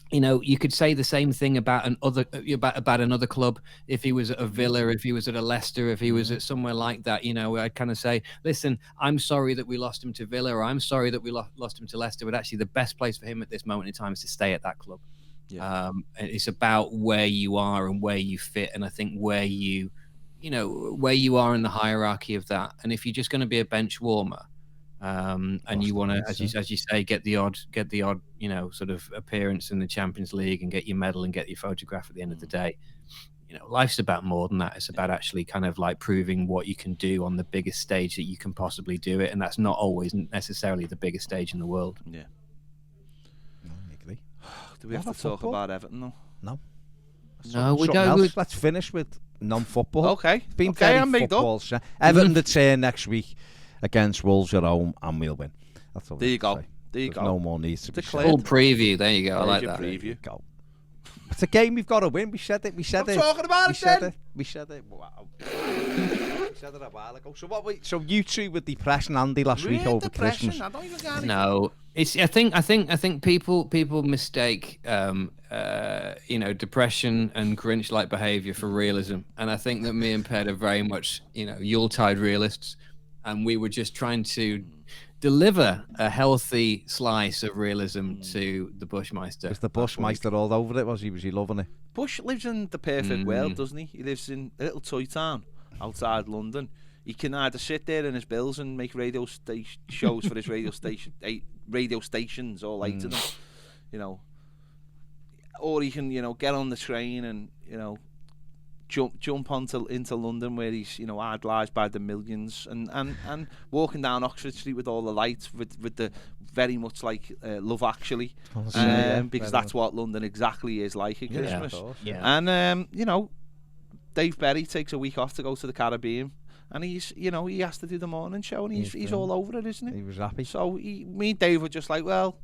Speaker 2: you know, you could say the same thing about another club. If he was at a Villa, if he was at a Leicester, if he was at somewhere like that, you know, I'd kind of say, listen, I'm sorry that we lost him to Villa, or I'm sorry that we lost him to Leicester, but actually the best place for him at this moment in time is to stay at that club. Yeah. It's about where you are and where you fit, and I think where you are in the hierarchy of that. And if you're just going to be a bench warmer, and you want to, as you say, get the odd, you know, sort of appearance in the Champions League and get your medal and get your photograph at the end of the day, you know, life's about more than that. It's about actually kind of like proving what you can do on the biggest stage that you can possibly do it, and that's not always necessarily the biggest stage in the world.
Speaker 3: Yeah. Do we have to talk about Everton though?
Speaker 2: No. No, we don't.
Speaker 1: Let's finish with non-football.
Speaker 3: Okay.
Speaker 1: It's been very football. Everton return next week against Wolves at home, and we'll win. That's all.
Speaker 3: There you go.
Speaker 1: There's no more needs to be said.
Speaker 2: Full preview. There you go. I like that.
Speaker 3: Preview.
Speaker 1: Go. It's a game we've got to win. We said it.
Speaker 3: I'm talking about it then.
Speaker 1: We said it. Wow. We said it a while ago. So you two were depressing Andy last week over Christmas.
Speaker 3: I don't even get it.
Speaker 2: No, it's. I think people mistake you know, depression and Grinch-like behaviour for realism, and I think that me and Ped are very much, you know, Yuletide realists, and we were just trying to deliver a healthy slice of realism to the Bushmeister.
Speaker 1: Was the Bushmeister all over it? Was he loving it?
Speaker 3: Bush lives in the perfect world, doesn't he? He lives in a little toy town outside London. He can either sit there in his bills and make radio shows for his radio stations, all 8 of them, you know, or he can, you know, get on the train and, you know, jump into London, where he's, you know, idolised by the millions, and walking down Oxford Street with all the lights, with the very much like Love Actually, because that's what London exactly is like at Christmas. And you know, Dave Berry takes a week off to go to the Caribbean, and he's, you know, he has to do the morning show, and he's all over it, isn't he?
Speaker 1: He was happy.
Speaker 3: So me and Dave were just like, well,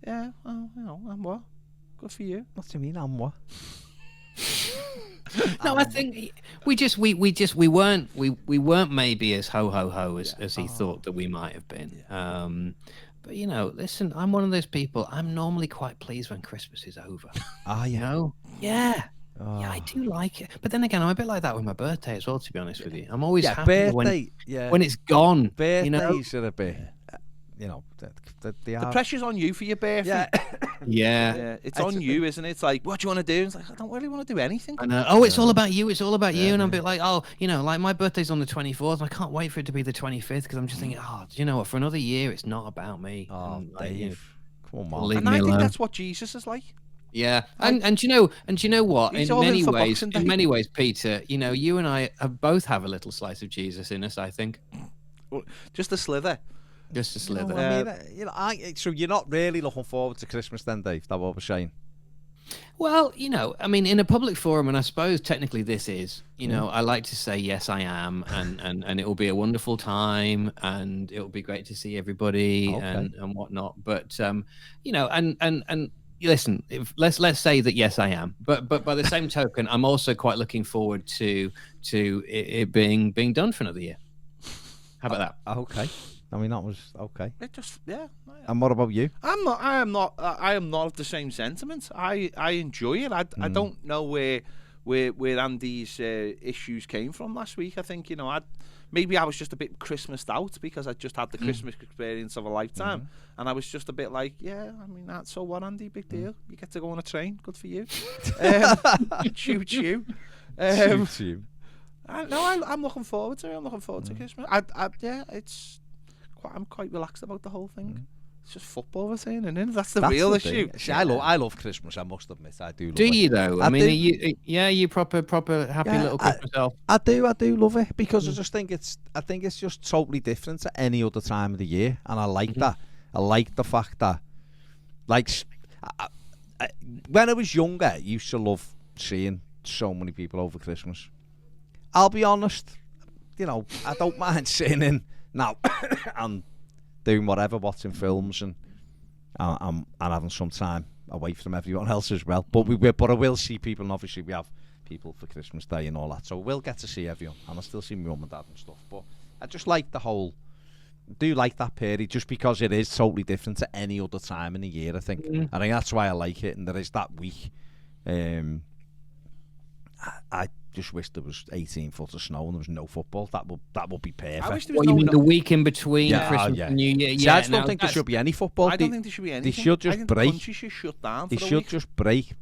Speaker 3: yeah, well, you know, and what? Good for you.
Speaker 1: What do you mean, and what?
Speaker 2: No, I think we weren't maybe as ho as he thought that we might have been. But you know, listen, I'm one of those people. I'm normally quite pleased when Christmas is over.
Speaker 1: You
Speaker 2: know? Yeah. Yeah, I do like it. But then again, I'm a bit like that with my birthday as well, to be honest with you. I'm always happy when it's gone.
Speaker 1: Birthdays,
Speaker 2: you know?
Speaker 1: are a bit, you know,
Speaker 3: the pressure's on you for your birthday.
Speaker 2: Yeah.
Speaker 3: It's on you, isn't it? It's like, what do you want to do? It's like, I don't really want to do anything.
Speaker 2: I know. Oh, it's all about you. It's all about you. And I'm a bit like, oh, you know, like my birthday's on the 24th. And I can't wait for it to be the 25th, because I'm just thinking, oh, do you know what? For another year, it's not about me.
Speaker 1: Oh, Dave, come on.
Speaker 3: And I think that's what Jesus is like.
Speaker 2: Yeah, and you know what? In many ways, Peter, you know, you and I both have a little slice of Jesus in us, I think.
Speaker 3: Just a slither.
Speaker 2: Just a slither.
Speaker 1: I mean, you know, so you're not really looking forward to Christmas then, Dave? That's what we're saying.
Speaker 2: Well, you know, I mean, in a public forum, and I suppose technically this is, you know, I like to say yes, I am, and it will be a wonderful time, and it will be great to see everybody and whatnot. But you know, and listen, let's say that yes, I am. But by the same token, I'm also quite looking forward to it being done for another year. How about that?
Speaker 1: Okay. I mean, that was okay.
Speaker 3: It just, yeah.
Speaker 1: And what about you?
Speaker 3: I am not of the same sentiment. I enjoy it. I don't know where where Andy's issues came from last week. I think, you know, maybe I was just a bit Christmased out because I just had the Christmas experience of a lifetime, and I was just a bit like, yeah, I mean, that's so what, Andy, big deal. You get to go on a train, good for you. Choo choo.
Speaker 1: Choo choo.
Speaker 3: I'm looking forward to it. I'm looking forward to Christmas. I'm quite relaxed about the whole thing. It's just football we're saying, and that's the real issue.
Speaker 1: See, I love Christmas. I must admit, I do. Love
Speaker 2: do
Speaker 1: it.
Speaker 2: You though? I mean, are you proper happy little Christmas elf?
Speaker 1: I do love it because I just think it's just totally different to any other time of the year, and I like that. I like the fact that, like, when I was younger, I used to love seeing so many people over Christmas. I'll be honest, you know, I don't mind sitting in now and doing whatever, watching films and having some time away from everyone else as well. But I will see people, and obviously we have people for Christmas Day and all that, so we'll get to see everyone, and I still see my mum and dad and stuff. But I just like that period just because it is totally different to any other time in the year. I think that's why I like it, and there is that week. I just wish there was 18 foot of snow and there was no football. That would be perfect.
Speaker 3: I wish there was
Speaker 2: you mean the week in between Christmas and New Year?
Speaker 1: See, I just don't think there should be any football.
Speaker 3: I don't think there should be anything.
Speaker 1: They should just break.
Speaker 3: The country should shut down.
Speaker 1: They should just break.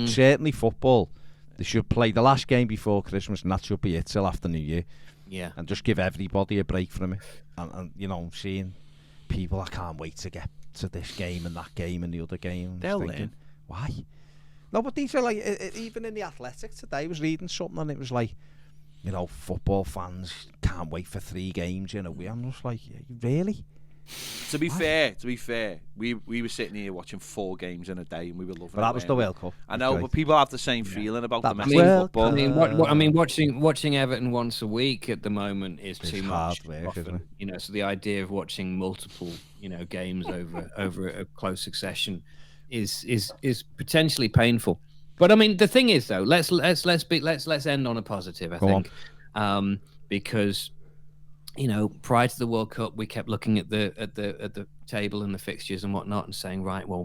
Speaker 1: Certainly football. They should play the last game before Christmas, and that should be it till after New Year.
Speaker 2: Yeah.
Speaker 1: And just give everybody a break from it. And you know, seeing people, I can't wait to get to this game and that game and the other game.
Speaker 3: They'll learn.
Speaker 1: Why? No, but these are like, even in the Athletic today, I was reading something and it was like, you know, football fans can't wait for 3 games in a week. I'm just like, really?
Speaker 3: To be fair, we were sitting here watching 4 games in a day and we were loving it.
Speaker 1: But that was the World Cup.
Speaker 3: I know, but people have the same feeling about domestic
Speaker 2: football.
Speaker 3: football.
Speaker 2: I mean, watching Everton once a week at the moment is too much.
Speaker 1: Hard work, isn't it?
Speaker 2: You know, so the idea of watching multiple, you know, games over a close succession is potentially painful. But I mean, the thing is though, let's end on a positive. I think, because, you know, prior to the World Cup, we kept looking at the table and the fixtures and whatnot, and saying, right, well,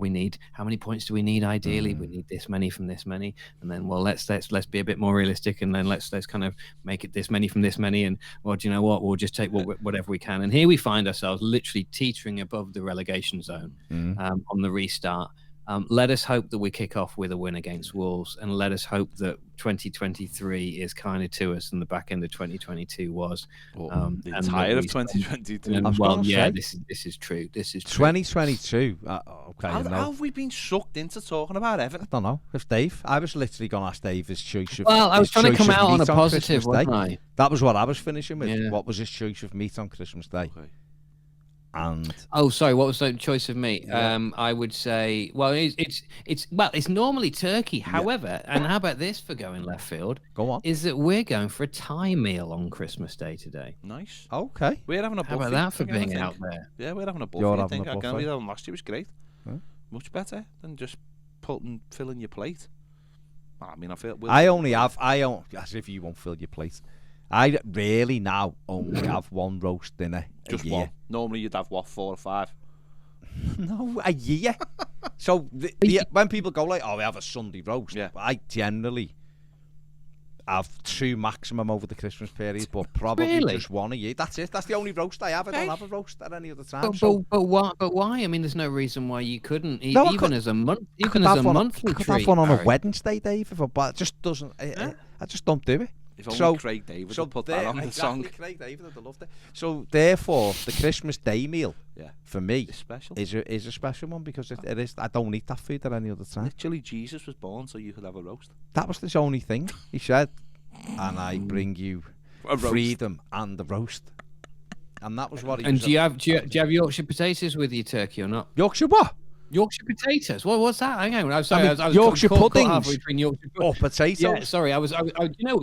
Speaker 2: how many points do we need? Ideally, we need this many from this many, and then, well, let's be a bit more realistic, and then let's kind of make it this many from this many, and, well, do you know what? We'll just take whatever we can. And here we find ourselves literally teetering above the relegation zone on the restart. Let us hope that we kick off with a win against Wolves, and let us hope that 2023 is kinder to us than the back end of 2022 was.
Speaker 3: Tired of 2022.
Speaker 2: This is true.
Speaker 1: 2022. Okay.
Speaker 3: How have we been sucked into talking about Everton?
Speaker 1: I don't know. It's Dave. I was literally going to ask Dave his choice of.
Speaker 2: Well, I was trying to come out on a positive, wasn't I?
Speaker 1: That was what I was finishing with.
Speaker 2: Yeah.
Speaker 1: What was his choice of meat on Christmas Day?
Speaker 3: Okay.
Speaker 1: And
Speaker 2: sorry, what was the choice of meat? I would say, well, it's normally turkey. However, and how about this for going left field?
Speaker 1: Go on.
Speaker 2: Is that we're going for a Thai meal on Christmas Day today?
Speaker 3: Nice.
Speaker 1: Okay.
Speaker 3: We're having a buffet.
Speaker 2: How about that for being out there?
Speaker 3: Yeah, we're having a buffet.
Speaker 1: You're
Speaker 3: I
Speaker 1: having
Speaker 3: think
Speaker 1: a buffet.
Speaker 3: we had one last year. It was great.
Speaker 1: Huh?
Speaker 3: Much better than just filling your plate. I mean, as if you won't fill your plate. I really now only have one roast dinner just
Speaker 1: a year.
Speaker 3: One. Normally you'd have what, 4 or 5?
Speaker 1: No, a year. So when people go like, "Oh, we have a Sunday roast," I generally have 2 maximum over the Christmas period, but probably just 1 a year. That's it. That's the only roast I have. I don't have a roast at any other time.
Speaker 2: But why? I mean, there's no reason why you couldn't, even as a monthly treat.
Speaker 1: I could have one on a Wednesday, Dave, but it just doesn't. I just don't do it.
Speaker 3: If only Craig David would put that on the song.
Speaker 1: Craig David would have loved it. So therefore, the Christmas Day meal for me is a special one because it is. I don't eat that food at any other time.
Speaker 3: Literally, Jesus was born so you could have a roast.
Speaker 1: That was his only thing. He said, "And I bring you freedom and the roast." And that was what he.
Speaker 2: And do you have Yorkshire potatoes with your turkey or not?
Speaker 1: Yorkshire what?
Speaker 2: Yorkshire potatoes. What's that? Hang on. I'm sorry. I was
Speaker 1: Yorkshire puddings.
Speaker 2: Halfway between Yorkshire
Speaker 1: or potatoes.
Speaker 2: Yeah, sorry. I you know,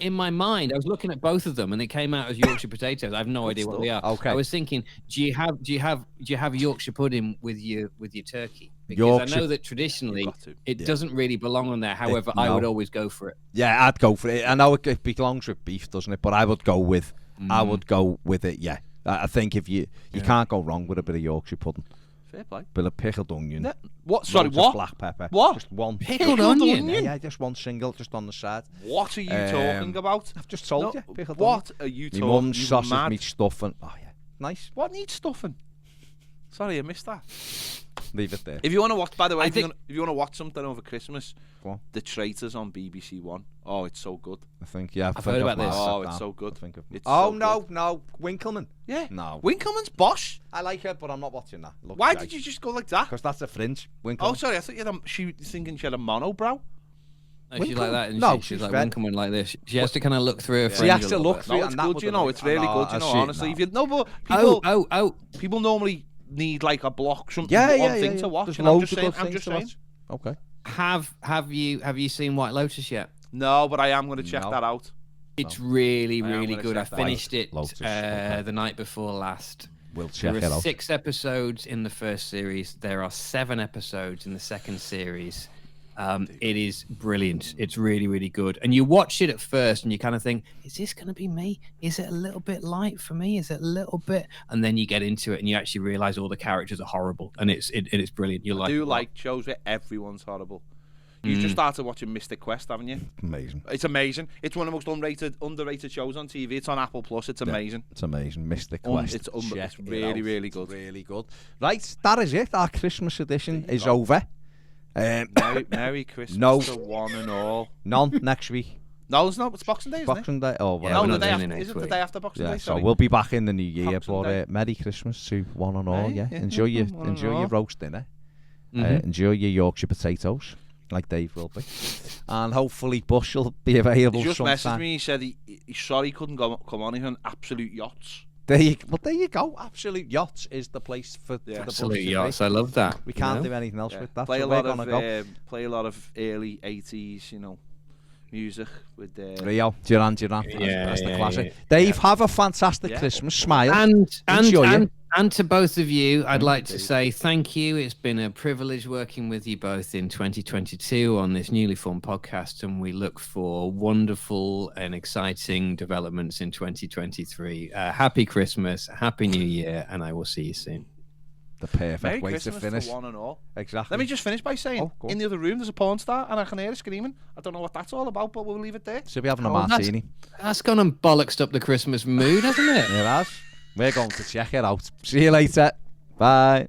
Speaker 2: in my mind, I was looking at both of them, and it came out as Yorkshire potatoes. I have no idea what they are.
Speaker 1: Okay.
Speaker 2: I was thinking, do you have Yorkshire pudding with your turkey? Because I know that traditionally it doesn't really belong on there. However, I would always go for it.
Speaker 1: Yeah, I'd go for it. I know it belongs with beef, doesn't it? But I would go with it. Yeah. I think if you can't go wrong with a bit of Yorkshire pudding.
Speaker 3: Fair play.
Speaker 1: Bit of pickled onion.
Speaker 3: No, what? Sorry,
Speaker 1: loads of
Speaker 3: what?
Speaker 1: black pepper.
Speaker 3: What?
Speaker 1: Just one.
Speaker 2: Pickled onion?
Speaker 1: Yeah, just one single, just on the side.
Speaker 3: What are you talking about?
Speaker 1: I've just told you. Pickled
Speaker 3: What
Speaker 1: onion.
Speaker 3: are you
Speaker 1: My
Speaker 3: talking?
Speaker 1: mum's
Speaker 3: You
Speaker 1: sausage,
Speaker 3: mad?
Speaker 1: meat stuffing. Oh yeah, nice.
Speaker 3: What needs stuffing? Sorry, I missed that.
Speaker 1: Leave it there.
Speaker 3: If you want to watch, by the way,
Speaker 2: I
Speaker 3: if you
Speaker 2: think-
Speaker 3: want to watch something over Christmas,
Speaker 1: Go on.
Speaker 3: The Traitors on BBC One. Oh, it's so good.
Speaker 1: I think yeah.
Speaker 2: I've heard about this.
Speaker 3: Oh, it's so good. It's
Speaker 1: Oh
Speaker 3: so
Speaker 1: no,
Speaker 3: good.
Speaker 1: no, Winkleman.
Speaker 3: Yeah.
Speaker 1: No.
Speaker 3: Winkleman's boss.
Speaker 1: I like it, but I'm not watching that.
Speaker 3: Why did you just go like that?
Speaker 1: Because that's a fringe. Winkleman.
Speaker 3: Oh, sorry. I thought she was thinking she had a monobrow.
Speaker 2: No, she's like that, and
Speaker 1: No,
Speaker 2: she's
Speaker 1: she's
Speaker 2: like
Speaker 1: red.
Speaker 2: Winkleman like this. She has to kind of look through her.
Speaker 1: She
Speaker 2: fringe
Speaker 1: has
Speaker 2: a
Speaker 1: to
Speaker 2: little
Speaker 1: look
Speaker 2: bit.
Speaker 1: through
Speaker 3: No,
Speaker 1: it,
Speaker 3: it's
Speaker 1: and that
Speaker 3: good.
Speaker 1: would
Speaker 3: You
Speaker 1: have
Speaker 3: know,
Speaker 1: been-
Speaker 3: it's really good. You know,
Speaker 1: see it
Speaker 3: honestly,
Speaker 1: now.
Speaker 3: if you but people normally need like a block, something, one thing to watch.
Speaker 1: There's
Speaker 3: And I'm
Speaker 1: loads
Speaker 3: just
Speaker 1: of
Speaker 3: saying.
Speaker 1: good
Speaker 3: I'm
Speaker 1: things
Speaker 3: just
Speaker 1: to
Speaker 3: saying.
Speaker 1: watch. Okay.
Speaker 2: Have you seen White Lotus yet?
Speaker 3: No, but I am going to check
Speaker 1: No.
Speaker 3: that out.
Speaker 2: It's really,
Speaker 3: I am
Speaker 2: really
Speaker 3: gonna
Speaker 2: good. I
Speaker 3: check that
Speaker 2: finished it
Speaker 1: Lotus, okay.
Speaker 2: the night before last.
Speaker 1: We'll check
Speaker 2: There
Speaker 1: it
Speaker 2: are
Speaker 1: out.
Speaker 2: 6 episodes in the first series. There are 7 episodes in the second series. It is brilliant. It's really, really good. And you watch it at first and you kind of think, is this going to be me? Is it a little bit light for me? Is it a little bit? And then you get into it and you actually realize all the characters are horrible. And it's brilliant. You
Speaker 3: I do
Speaker 2: it a lot.
Speaker 3: like shows where everyone's horrible. You just started watching Mystic Quest, haven't you?
Speaker 1: Amazing.
Speaker 3: It's amazing. It's one of the most underrated shows on TV. It's on Apple Plus. It's amazing.
Speaker 1: It's amazing. Mystic Quest.
Speaker 3: It's
Speaker 1: Check it
Speaker 3: really,
Speaker 1: out.
Speaker 3: really good.
Speaker 1: It's really good. Right, that is it. Our Christmas edition is over.
Speaker 3: Merry Christmas
Speaker 1: No.
Speaker 3: to one and all.
Speaker 1: None next week.
Speaker 3: No, it's not. It's Boxing Day, isn't
Speaker 1: Boxing Day. Oh,
Speaker 2: Yeah,
Speaker 1: well.
Speaker 2: we're
Speaker 3: No,
Speaker 2: not
Speaker 3: the day
Speaker 2: doing it
Speaker 3: after.
Speaker 2: next
Speaker 3: Is it the
Speaker 2: week.
Speaker 3: day after Boxing
Speaker 1: Yeah,
Speaker 3: Day?
Speaker 1: so
Speaker 3: Sorry.
Speaker 1: we'll be back in the new year.
Speaker 3: Boxing
Speaker 1: But
Speaker 3: Day.
Speaker 1: Merry Christmas to one and all. Yeah,
Speaker 3: Yeah,
Speaker 1: enjoy your
Speaker 3: one and all.
Speaker 1: roast dinner.
Speaker 2: Mhm.
Speaker 1: Enjoy your Yorkshire potatoes, like Dave will be, and hopefully Bush will be available
Speaker 3: He just messaged
Speaker 1: sometime.
Speaker 3: me. He said he's sorry he couldn't come on. He's on Absolute Yachts.
Speaker 1: There you go. Absolute Yachts is the place for the Bush
Speaker 2: Absolute
Speaker 1: to be.
Speaker 2: yachts. I love that.
Speaker 1: We can't
Speaker 2: you
Speaker 1: do anything else
Speaker 3: Yeah.
Speaker 1: with that.
Speaker 3: Play
Speaker 1: so
Speaker 3: a
Speaker 1: we're
Speaker 3: lot
Speaker 1: gonna go.
Speaker 3: of play a lot of early '80s, music with
Speaker 1: Rio, Duran,
Speaker 2: Yeah,
Speaker 1: that's the
Speaker 2: yeah,
Speaker 1: classic.
Speaker 2: yeah.
Speaker 1: Dave, have a fantastic
Speaker 3: Yeah.
Speaker 1: Christmas. Smile.
Speaker 2: And
Speaker 1: Enjoy
Speaker 2: and to both of you, I'd like to say thank you. It's been a privilege working with you both in 2022 on this newly formed podcast, and we look for wonderful and exciting developments in 2023. Happy Christmas, Happy New Year, and I will see you soon.
Speaker 1: The perfect
Speaker 3: Merry
Speaker 1: way
Speaker 3: Christmas
Speaker 1: to finish.
Speaker 3: one and all.
Speaker 1: Exactly.
Speaker 3: Let me just finish by saying,
Speaker 1: Go on.
Speaker 3: in the other room there's a porn star and I can hear her screaming. I don't know what that's all about, but we'll leave it there.
Speaker 1: Should be having a
Speaker 2: Oh, that's-
Speaker 1: martini.
Speaker 2: That's gone and bollocksed up the Christmas mood, hasn't it?
Speaker 1: It has. We're going to check it out. See you later. Bye.